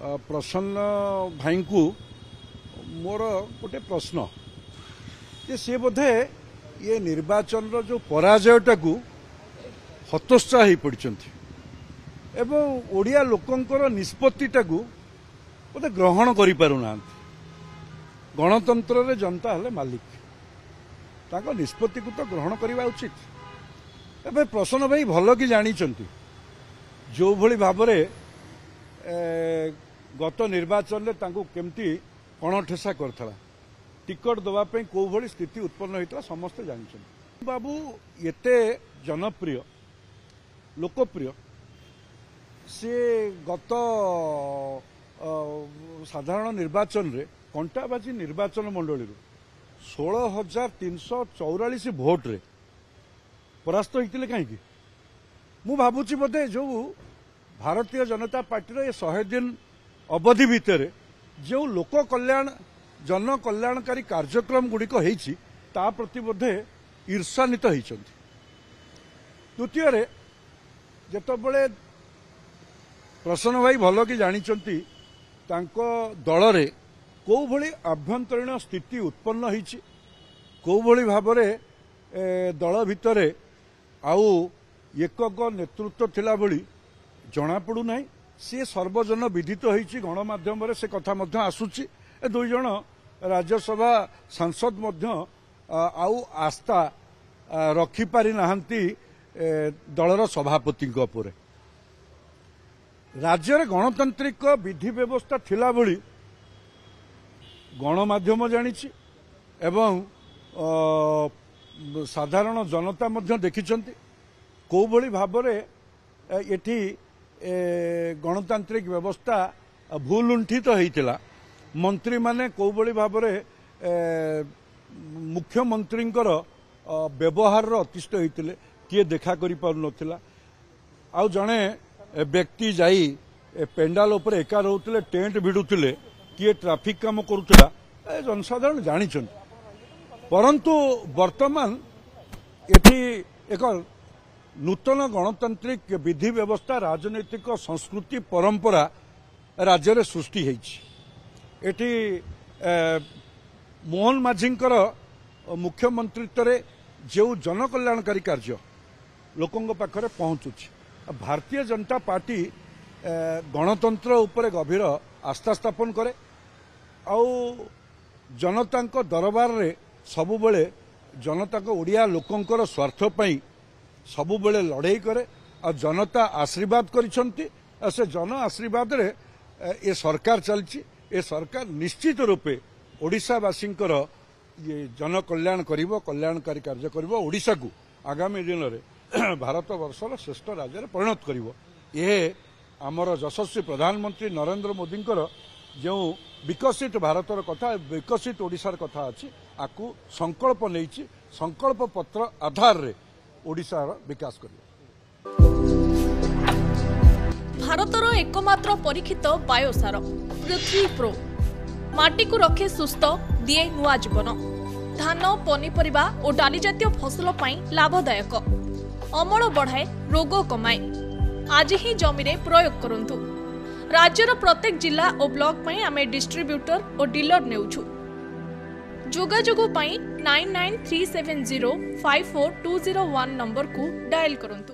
प्रसन्न भाई को मोर गोटे प्रश्न जे सी बोधे ये निर्वाचन जो पराजयटा को हतोत्साह हो पड़ती एवं ओडिया लोकंकर निष्पत्तिटा को बोधे ग्रहण करि पारुना। गणतंत्र रे जनता हले मालिक ताको निष्पत्ति को तो ग्रहण करवा उचित। एबे प्रसन्न भाई भल कि जानी जो भली भाव गत निर्वाचन में केमती कणठेसा करथला टिकट दवाई कौ भली स्थिति उत्पन्न होता समस्ते जानते। बाबू एते जनप्रिय लोकप्रिय सी गत साधारण निर्वाचन रे कंटाबाजी निर्वाचन मंडली 16,344 भोट रे परास्त होते कहीं मु भावुची बोधे जो भारतीय जनता पार्टी ये 100 दिन अवधि भितर जो लोक कल्याण जन कल्याणकारी कार्यक्रम गुड़िक ता प्रति बोधे ईर्षान्वित होती। द्वितीय जितेबले प्रसन्न भाई भल कि जानी दल रे कौ भली आभ्यंतरीण स्थिति उत्पन्न होती कौ भली भाव दल भितर आउ एकक नेतृत्व थिला भली जना पड़ू ना सी सर्वजन विदित होती गणमाध्यम से कथा मध्य आसुची। दुई जन राज्यसभा सांसद मध्य आउ आस्था रखिपारि नाहंती दलर सभापति उपरे। राज्य रे गणतांत्रिक विधि व्यवस्था थिला भली गणमाध्यम जानिछि एवं साधारण जनता मध्य देखिछंती कौ भली भाबरे एठी गणतांत्रिक व्यवस्था भूल लुंठित होइतिला। मंत्री माने कौ भली भाबरे मुख्यमंत्रींकर व्यवहार अतिष्ठ होइतिले किए देखा करि पारु नथिला। आउ जणे व्यक्ति जाई पेंडाल उपर एका रहउतिले टेंट भिडुतिले किए ट्रैफिक काम करुला जनसाधारण जानी। परंतु वर्तमान एठी एक नूतन गणतांत्रिक विधि व्यवस्था राजनैतिक संस्कृति परंपरा राज्य रे सृष्टि एठी मोहन माझींकर मुख्यमंत्रित्व रे जो जनकल्याणकारी कार्य लोकों पाखरे पहुंचुछि। भारतीय जनता पार्टी गणतंत्र उपरे गभीर आस्था स्थापन करे आउ जनता दरबार रे सबुबले जनता ओडिया लोकंकर स्वार्थ पई सबुबले लड़ाई करे और जनता आशीर्वाद करिसंती। से जन आशीर्वाद रे ए सरकार चलची। ए सरकार निश्चित रूपे ओडिशावासींकर ये जन कल्याण करिवो कल्याणकारी कार्य करिवो ओडिशा को आगामी दिन में भारत वर्षर श्रेष्ठ राज्य परिणत करिवो। ये आमर यशस्वी प्रधानमंत्री नरेंद्र मोदी जो विकसित भारतर कथा विकसित ओडिशार कथा अच्छी आपको संकल्प नहीं संकल्प पत्र आधार रे ओडिशार विकास करिवो। भारतर एकमात्र परीक्षित बायोसार पृथ्वी प्रो माटी को रखे सुस्थ दिए नुआ जीवन धान पनीपरिबा और डाली जातीय फसल पाई लाभदायक अमल बढ़ाए रोग कमाए। आज ही जमी रे प्रयोग करंतु। राज्यर प्रत्येक जिला और ब्लॉक में आमे डिस्ट्रीब्यूटर और डीलर नेउछु। जोगाजोग पाई 9937054201 नंबर को डायल करंतु।